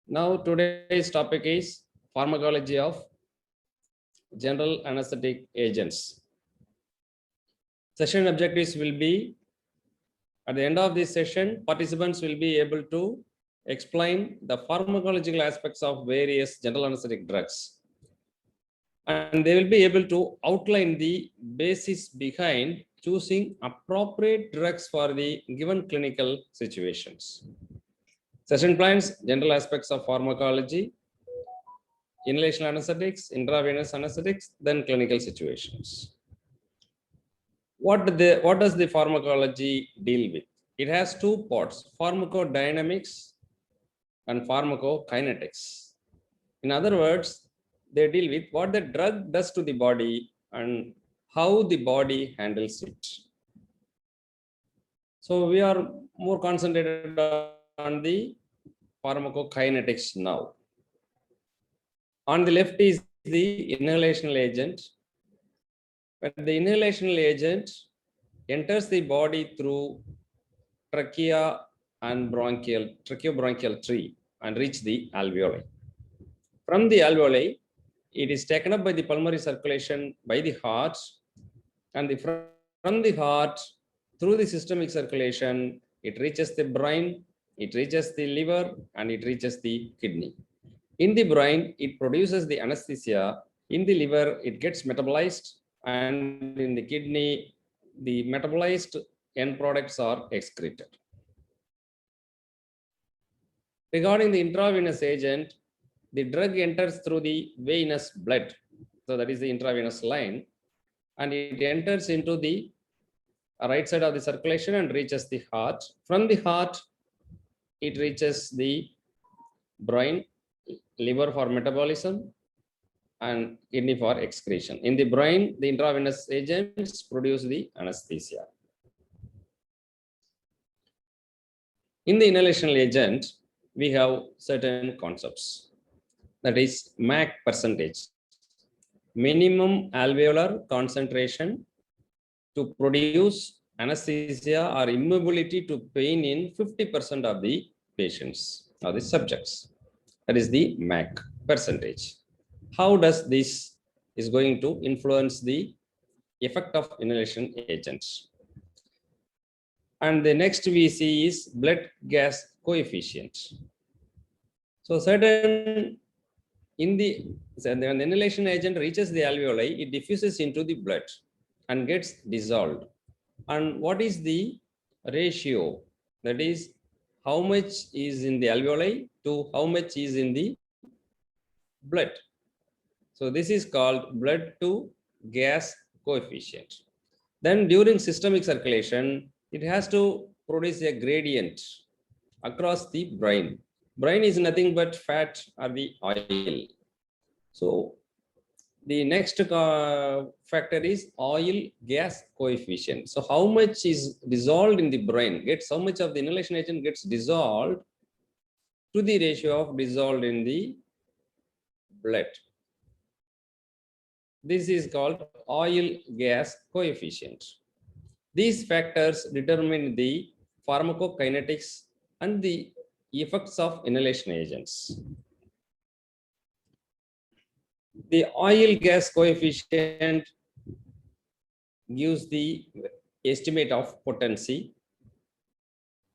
Now today's topic is pharmacology of general anesthetic agents. Session objectives will be, at the end of this session, participants will be able to explain the pharmacological aspects of various general anesthetic drugs. And they will be able to outline the basis behind choosing appropriate drugs for the given clinical situations. Session plans, general aspects of pharmacology, inhalational anesthetics, intravenous anesthetics, then clinical situations. What does the pharmacology deal with? It has two parts, pharmacodynamics and pharmacokinetics. In other words, they deal with what the drug does to the body and how the body handles it. So we are more concentrated on the pharmacokinetics now. On the left is the inhalational agent. When the inhalational agent enters the body through trachea and tracheobronchial tree and reach the alveoli. From the alveoli, it is taken up by the pulmonary circulation by the heart, and from the heart through the systemic circulation, it reaches the brain, it reaches the liver, and it reaches the kidney. In the brain, it produces the anesthesia. In the liver, it gets metabolized, and in the kidney, the metabolized end products are excreted. Regarding the intravenous agent, the drug enters through the venous blood. So that is the intravenous line, and it enters into the right side of the circulation and reaches the heart. From the heart, it reaches the brain, liver for metabolism, and kidney for excretion. In the brain, the intravenous agents produce the anesthesia. In the inhalational agent, we have certain concepts. That is MAC percentage, minimum alveolar concentration to produce anesthesia or immobility to pain in 50% of the patients or the subjects. That is the MAC percentage. How does this is going to influence the effect of inhalation agents? And the next we see is blood gas coefficient. So certain when the inhalation agent reaches the alveoli, it diffuses into the blood and gets dissolved. And what is the ratio? That is, how much is in the alveoli to how much is in the blood. So this is called blood to gas coefficient. Then during systemic circulation, it has to produce a gradient across the brain. Brain is nothing but fat or the oil. So the next factor is oil gas coefficient. So how much is dissolved in the brain, how much of the inhalation agent gets dissolved to the ratio of dissolved in the blood. This is called oil gas coefficient. These factors determine the pharmacokinetics and the effects of inhalation agents. The oil gas coefficient gives the estimate of potency.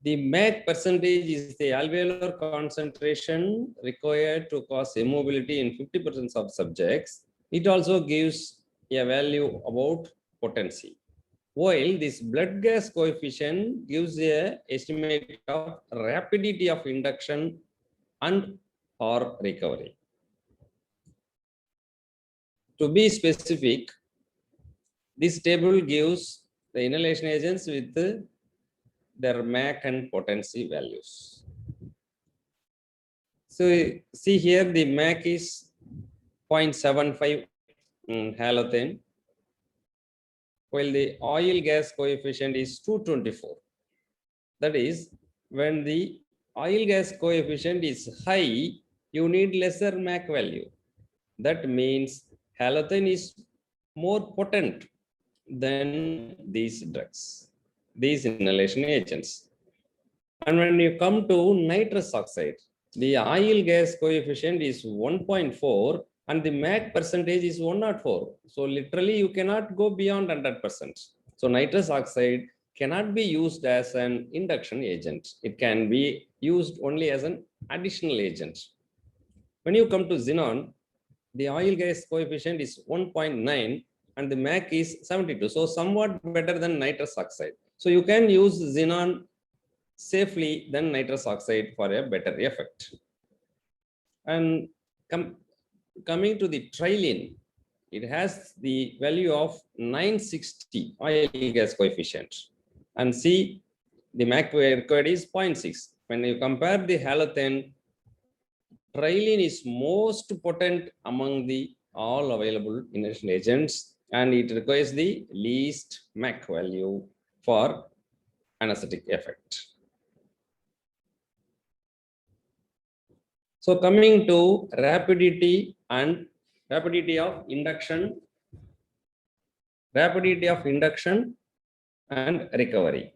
The MAC percentage is the alveolar concentration required to cause immobility in 50% of subjects. It also gives a value about potency. While this blood gas coefficient gives an estimate of rapidity of induction and or recovery. To be specific, this table gives the inhalation agents with their MAC and potency values. So see here, the MAC is 0.75 halothane, while the oil gas coefficient is 224. That is, when the oil gas coefficient is high, you need lesser MAC value. That means halothane is more potent than these drugs, these inhalation agents. And when you come to nitrous oxide, the oil gas coefficient is 1.4 and the MAC percentage is 104. So literally you cannot go beyond 100%. So nitrous oxide cannot be used as an induction agent. It can be used only as an additional agent. When you come to xenon, the oil gas coefficient is 1.9 and the MAC is 72. So somewhat better than nitrous oxide. So you can use xenon safely than nitrous oxide for a better effect. And coming to the trilene, it has the value of 960 oil gas coefficient. And see, the MAC required is 0.6. When you compare the halothane, trilene is most potent among the all available inhalation agents, and it requires the least MAC value for anesthetic effect. So coming to rapidity of induction and recovery.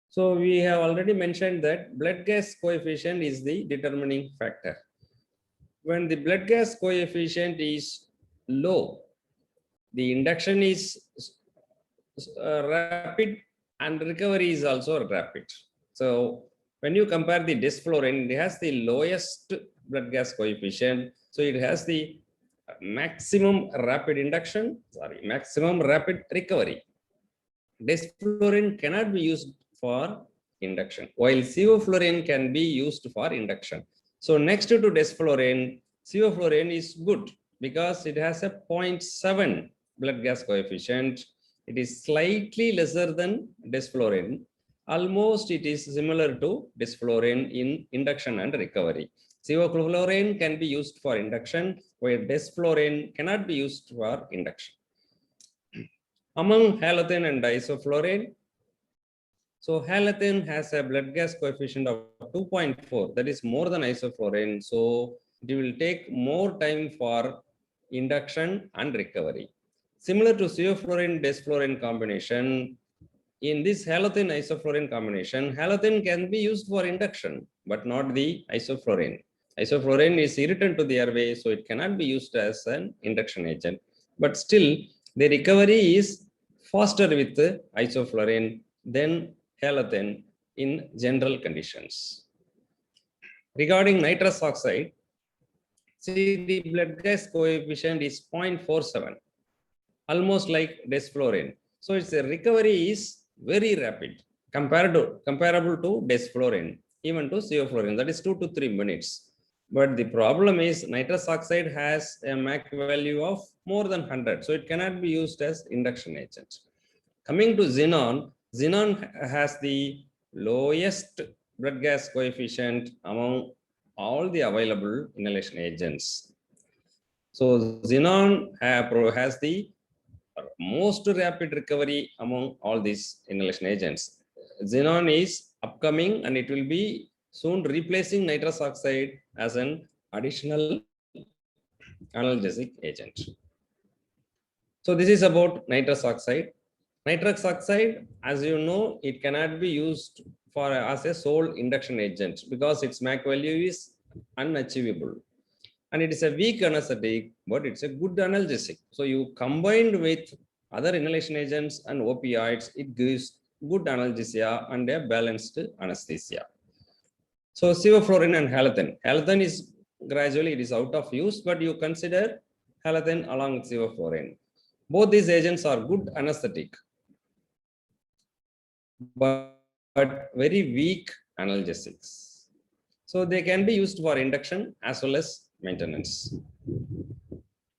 So we have already mentioned that blood gas coefficient is the determining factor. When the blood gas coefficient is low, the induction is rapid and recovery is also rapid. So when you compare the desflurane, it has the lowest blood gas coefficient. So it has the maximum rapid recovery. Desflurane cannot be used for induction, while sevoflurane can be used for induction. So next to desflurane, sevoflurane is good because it has a 0.7 blood gas coefficient. It is slightly lesser than desflurane. Almost it is similar to desflurane in induction and recovery. Sevoflurane can be used for induction, where desflurane cannot be used for induction. Among halothane and isoflurane, so halothane has a blood gas coefficient of 2.4, that is more than isoflurane. So it will take more time for induction and recovery. Similar to sevoflurane desflurane combination, in this halothane isoflurane combination, halothane can be used for induction, but not the isoflurane. Isoflurane is irritant to the airway, so it cannot be used as an induction agent. But still, the recovery is faster with isoflurane than halothane in general conditions. Regarding nitrous oxide, see the blood gas coefficient is 0.47, almost like desflurane. So its recovery is very rapid, comparable to desflurane, even to sevoflurane, that is 2 to 3 minutes. But the problem is nitrous oxide has a MAC value of more than 100, so it cannot be used as induction agent. Coming to xenon, xenon has the lowest blood gas coefficient among all the available inhalation agents. So xenon has the most rapid recovery among all these inhalation agents. Xenon is upcoming and it will be soon replacing nitrous oxide as an additional analgesic agent. So this is about nitrous oxide. Nitrous oxide, as you know, it cannot be used for as a sole induction agent because its MAC value is unachievable. And it is a weak anesthetic, but it's a good analgesic. So you combined with other inhalation agents and opioids, it gives good analgesia and a balanced anesthesia. So sevoflurane and halothane. Halothane is gradually it is out of use, but you consider halothane along with sevoflurane. Both these agents are good anesthetic, but very weak analgesics. So they can be used for induction as well as maintenance.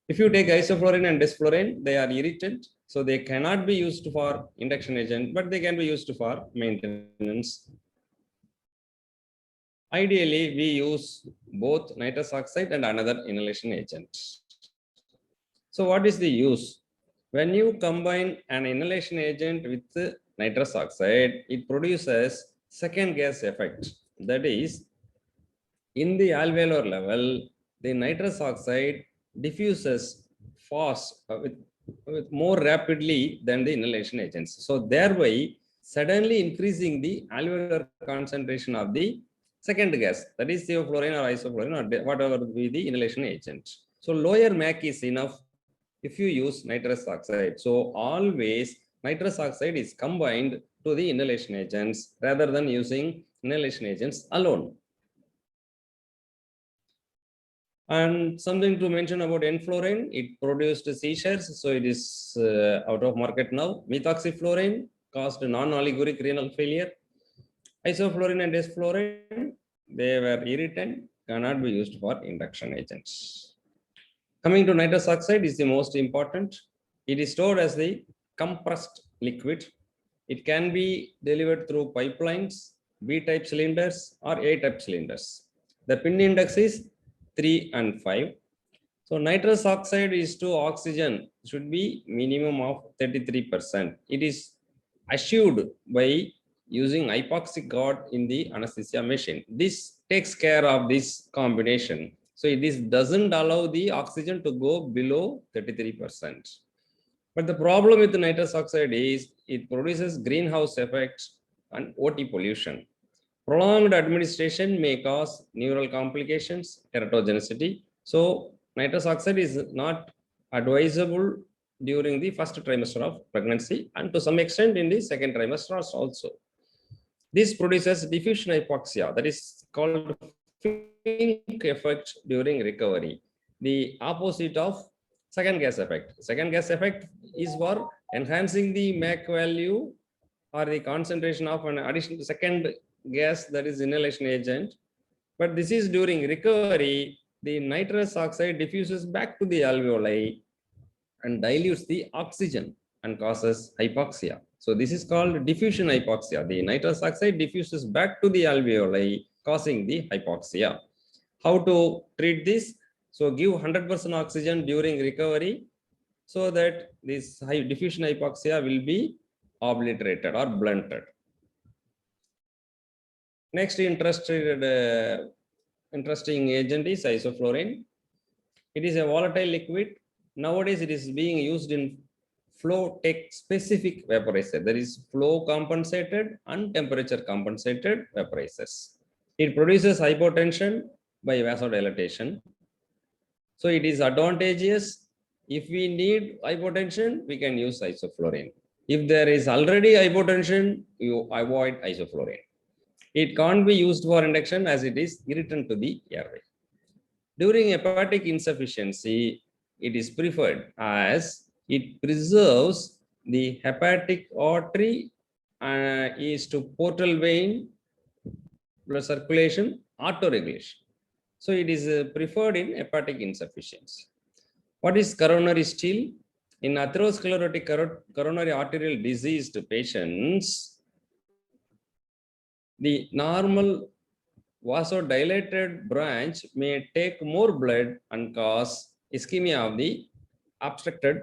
If you take isoflurane and desflurane, they are irritant, so they cannot be used for induction agent, but they can be used for maintenance. Ideally, we use both nitrous oxide and another inhalation agent. So what is the use? When you combine an inhalation agent with nitrous oxide, it produces second gas effect. That is, in the alveolar level, the nitrous oxide diffuses fast with more rapidly than the inhalation agents. So thereby, suddenly increasing the alveolar concentration of the second gas, that is sevoflurane or isoflurane or whatever be the inhalation agent. So lower MAC is enough if you use nitrous oxide. So always nitrous oxide is combined to the inhalation agents rather than using inhalation agents alone. And something to mention about enflurane, it produced seizures, so it is out of market now. Methoxyflurane caused non-oliguric renal failure. Isoflurane and desflurane, they were irritant, cannot be used for induction agents. Coming to nitrous oxide is the most important. It is stored as the compressed liquid. It can be delivered through pipelines, B-type cylinders or A-type cylinders. The pin index is 3 and 5. So nitrous oxide is to oxygen should be minimum of 33%. It is assured by using hypoxic guard in the anesthesia machine. This takes care of this combination. So this doesn't allow the oxygen to go below 33%. But the problem with the nitrous oxide is it produces greenhouse effects and OT pollution. Prolonged administration may cause neural complications, teratogenicity. So nitrous oxide is not advisable during the first trimester of pregnancy and to some extent in the second trimester also. This produces diffusion hypoxia, that is called Fink effect during recovery. The opposite of second gas effect. Second gas effect is for enhancing the MAC value or the concentration of an additional second gas, that is inhalation agent. But this is during recovery, the nitrous oxide diffuses back to the alveoli and dilutes the oxygen and causes hypoxia. So this is called diffusion hypoxia. The nitrous oxide diffuses back to the alveoli, causing the hypoxia. How to treat this? So give 100% oxygen during recovery so that this diffusion hypoxia will be obliterated or blunted. Next interesting agent is isoflurane. It is a volatile liquid. Nowadays it is being used in flow tech specific vaporizer. There is flow compensated and temperature compensated vaporizers. It produces hypotension by vasodilatation. So it is advantageous. If we need hypotension, we can use isoflurane. If there is already hypotension, you avoid isoflurane. It can't be used for induction as it is irritant to the airway. During hepatic insufficiency, it is preferred as it preserves the hepatic artery is to portal vein blood circulation autoregulation. So it is preferred in hepatic insufficiency. What is coronary still? In atherosclerotic coronary arterial diseased patients, the normal vasodilated branch may take more blood and cause ischemia of the obstructed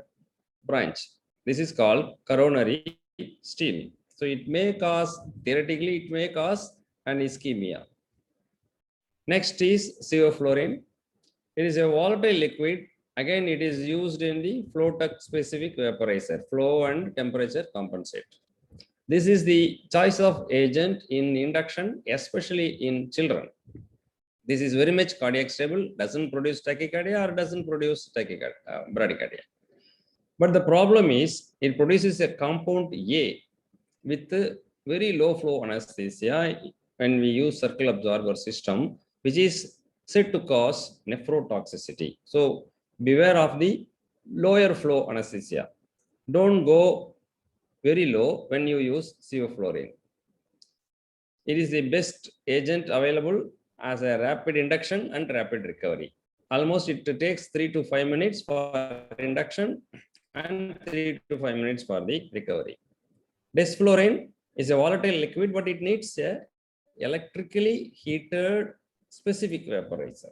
branch. This is called coronary still. So it may cause, theoretically, it may cause an ischemia. Next is sevoflurane. It is a volatile liquid. Again, it is used in the flow tech specific vaporizer, flow and temperature compensate. This is the choice of agent in induction, especially in children. This is very much cardiac stable, doesn't produce tachycardia or doesn't produce bradycardia. But the problem is it produces a compound A with very low flow anesthesia when we use circle absorber system, which is said to cause nephrotoxicity. So beware of the lower flow anesthesia. Don't go very low when you use sevoflurane. It is the best agent available as a rapid induction and rapid recovery. Almost it takes 3 to 5 minutes for induction and 3 to 5 minutes for the recovery. Desflurane is a volatile liquid, but it needs a electrically heated specific vaporizer.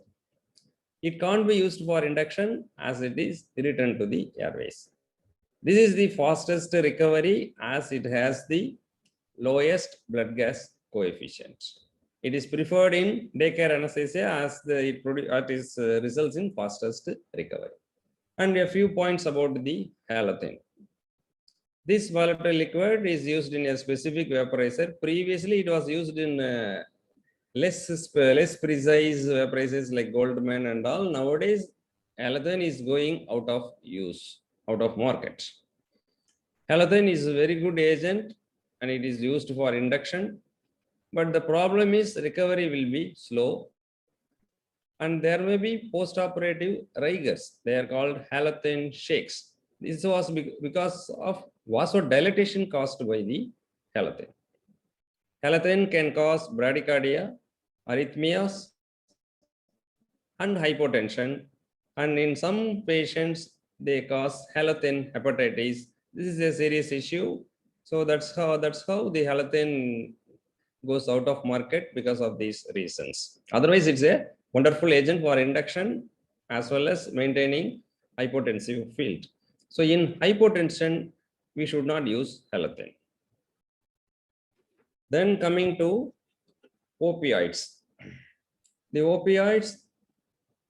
It can't be used for induction as it is irritant to the airways. This is the fastest recovery as it has the lowest blood gas coefficient. It is preferred in daycare anesthesia as it results in fastest recovery. And a few points about the halothane. This volatile liquid is used in a specific vaporizer. Previously, it was used in less precise prices like Goldman and all. Nowadays, halothane is going out of use, out of market. Halothane is a very good agent and it is used for induction. But the problem is recovery will be slow and there may be post-operative rigors. They are called halothane shakes. This was because of vasodilatation caused by the halothane. Halothane can cause bradycardia, arrhythmias, and hypotension. And in some patients, they cause halothane hepatitis. This is a serious issue. So that's how the halothane goes out of market because of these reasons. Otherwise, it's a wonderful agent for induction as well as maintaining hypotensive field. So in hypotension, we should not use halothane. Then coming to opioids. The opioids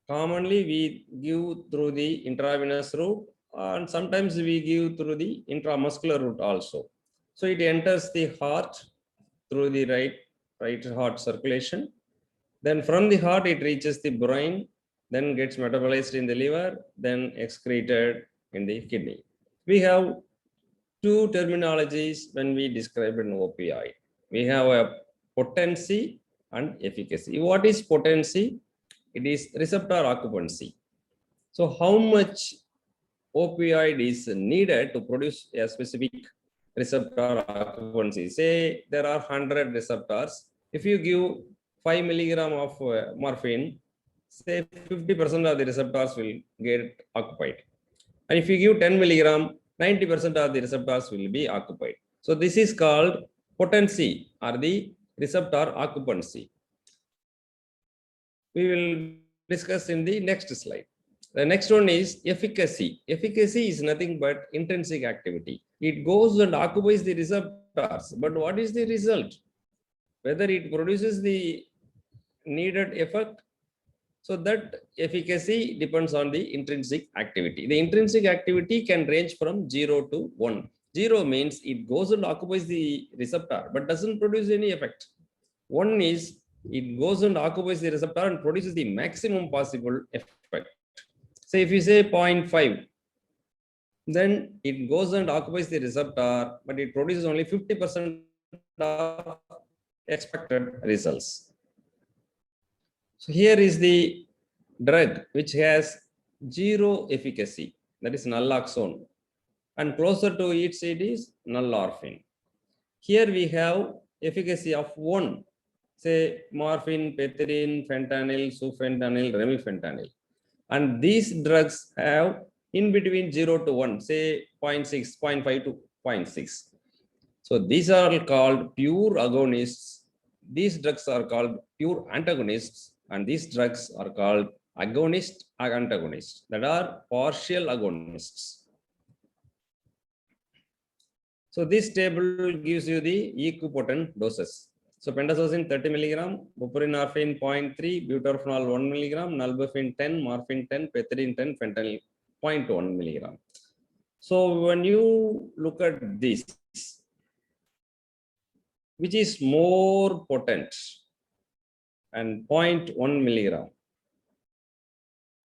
commonly we give through the intravenous route and sometimes we give through the intramuscular route also. So it enters the heart through the right heart circulation. Then from the heart, it reaches the brain, then gets metabolized in the liver, then excreted in the kidney. We have two terminologies when we describe an opioid. We have a potency and efficacy. What is potency? It is receptor occupancy. So how much opioid is needed to produce a specific receptor occupancy? Say there are 100 receptors. If you give 5 milligram of morphine, say 50% of the receptors will get occupied. And if you give 10 milligram, 90% of the receptors will be occupied. So this is called potency or the receptor occupancy. We will discuss in the next slide. The next one is efficacy. Efficacy is nothing but intrinsic activity. It goes and occupies the receptors. But what is the result? Whether it produces the needed effect. So that efficacy depends on the intrinsic activity. The intrinsic activity can range from 0 to 1. 0 means it goes and occupies the receptor but doesn't produce any effect. 1 is it goes and occupies the receptor and produces the maximum possible effect. So if you say 0.5, then it goes and occupies the receptor, but it produces only 50% of expected results. So here is the drug which has 0 efficacy, that is naloxone, and closer to it is nalorphine. Here we have efficacy of 1, say morphine, pethidine, fentanyl, sufentanil, remifentanil. And these drugs have in between 0 to 1, say 0.6, 0.5 to 0.6. So these are called pure agonists. These drugs are called pure antagonists, and these drugs are called agonist or antagonists, that are partial agonists. So this table gives you the equipotent doses. So pentazocine 30 milligram, buprenorphine 0.3, butorphanol 1 milligram, nalbuphine 10, morphine 10, pethidine 10, fentanyl 0.1 milligram. So when you look at this, which is more potent, and 0.1 milligram.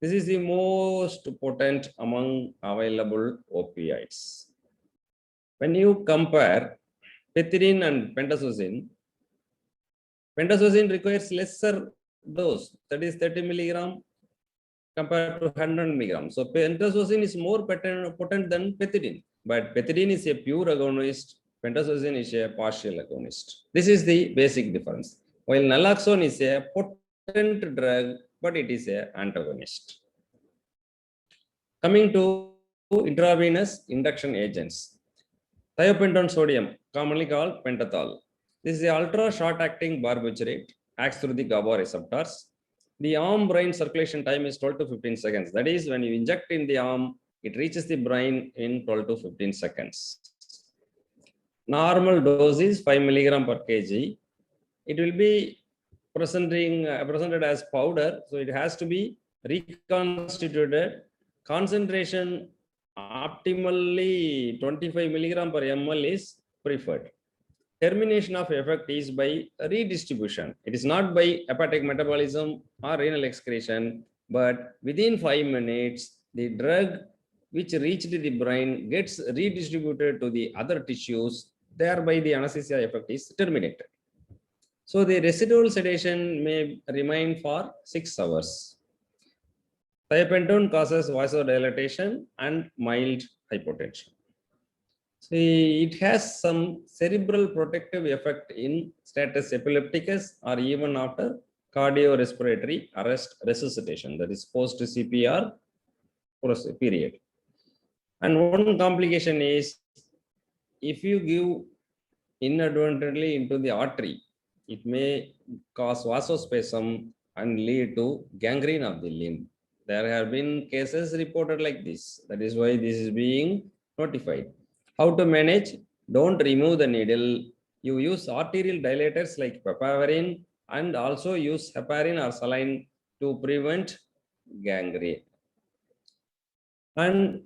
This is the most potent among available opioids. When you compare pethidine and pentazocine, pentazocine requires lesser dose, that is 30 milligram compared to 100 milligram. So pentazocine is more potent than pethidine, but pethidine is a pure agonist, pentazocine is a partial agonist. This is the basic difference. While naloxone is a potent drug, but it is an antagonist. Coming to intravenous induction agents. Thiopentone sodium, commonly called pentothal. This is the ultra short-acting barbiturate, acts through the GABA receptors. The arm brain circulation time is 12 to 15 seconds. That is, when you inject in the arm, it reaches the brain in 12 to 15 seconds. Normal dose is 5 milligram per kg. It will be presented as powder, so it has to be reconstituted. Concentration optimally 25 milligram per ml is preferred. termination of effect is by redistribution. It is not by hepatic metabolism or renal excretion, but within 5 minutes, the drug which reached the brain gets redistributed to the other tissues, thereby the anesthesia effect is terminated. So the residual sedation may remain for 6 hours. Thiopentone causes vasodilatation and mild hypotension. See, it has some cerebral protective effect in status epilepticus or even after cardiorespiratory arrest resuscitation, that is post CPR period. And one complication is if you give inadvertently into the artery, it may cause vasospasm and lead to gangrene of the limb. There have been cases reported like this. That is why this is being notified. How to manage? Don't remove the needle. You use arterial dilators like papaverine and also use heparin or saline to prevent gangrene. And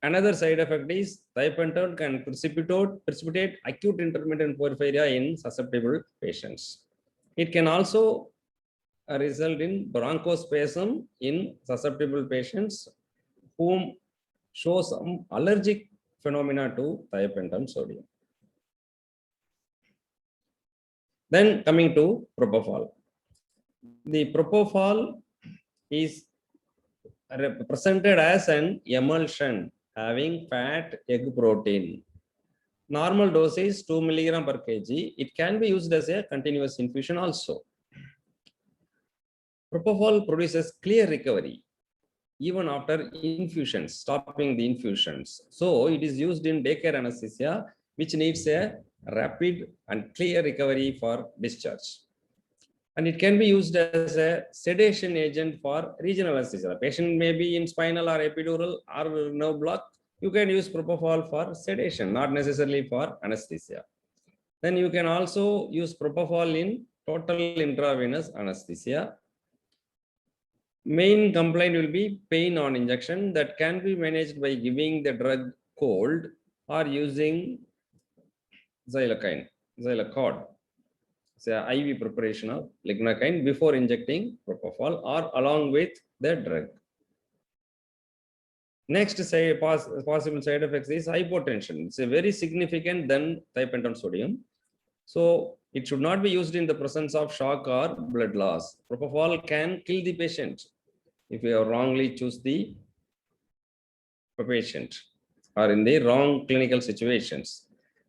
another side effect is thiopentone can precipitate acute intermittent porphyria in susceptible patients. It can also result in bronchospasm in susceptible patients whom show some allergic phenomena to thiopentone sodium. Then coming to propofol. The propofol is represented as an emulsion having fat egg protein. Normal dose is 2 mg per kg. It can be used as a continuous infusion also. Propofol produces clear recovery even after infusions, stopping the infusions. So it is used in daycare anesthesia, which needs a rapid and clear recovery for discharge. And it can be used as a sedation agent for regional anesthesia. The patient may be in spinal or epidural or nerve block. You can use propofol for sedation, not necessarily for anesthesia. Then you can also use propofol in total intravenous anesthesia. Main complaint will be pain on injection that can be managed by giving the drug cold or using xylacod. It's an IV preparation of lignocaine before injecting propofol or along with the drug. Next possible side effects is hypotension. It's a very significant than thiopentone sodium. So it should not be used in the presence of shock or blood loss. Propofol can kill the patient if you have wrongly choose the patient or in the wrong clinical situations.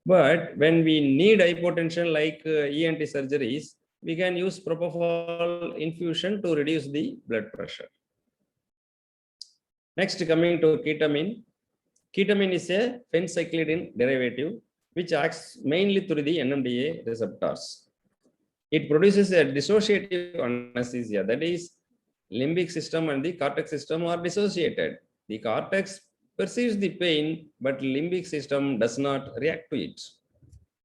But when we need hypotension like ENT surgeries, we can use propofol infusion to reduce the blood pressure. Next, coming to ketamine. Ketamine is a phencyclidine derivative which acts mainly through the NMDA receptors. It produces a dissociative anesthesia, that is, limbic system and the cortex system are dissociated. The cortex perceives the pain, but limbic system does not react to it.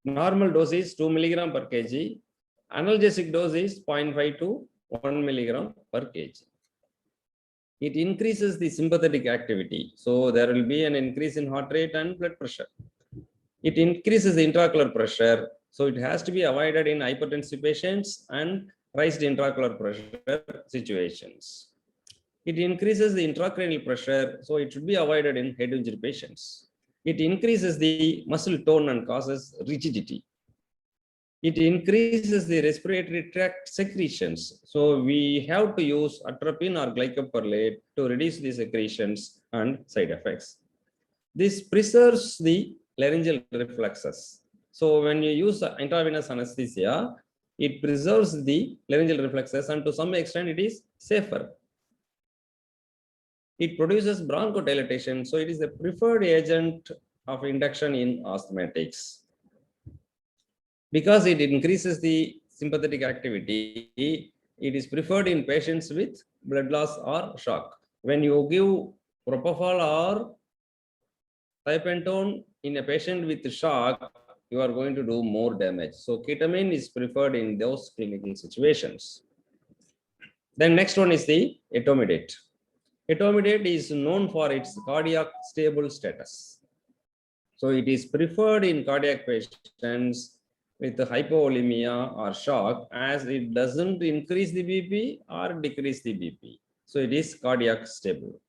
Normal dose is 2 mg per kg. Analgesic dose is 0.5 to 1 mg per kg. It increases the sympathetic activity. So there will be an increase in heart rate and blood pressure. It increases the intraocular pressure. So it has to be avoided in hypertensive patients and raised intraocular pressure situations. It increases the intracranial pressure, so it should be avoided in head injury patients. It increases the muscle tone and causes rigidity. It increases the respiratory tract secretions. So we have to use atropine or glycopyrrolate to reduce the secretions and side effects. This preserves the laryngeal reflexes. So when you use intravenous anesthesia, it preserves the laryngeal reflexes and to some extent it is safer. It produces bronchodilation, so it is a preferred agent of induction in asthmatics. Because it increases the sympathetic activity, it is preferred in patients with blood loss or shock. When you give propofol or thiopentone in a patient with shock, you are going to do more damage. So ketamine is preferred in those clinical situations. Then next one is the etomidate. Etomidate is known for its cardiac stable status. So it is preferred in cardiac patients with hypovolemia or shock, as it doesn't increase the BP or decrease the BP. So it is cardiac stable.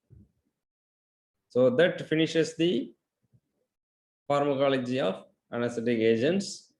So that finishes the pharmacology of anesthetic agents.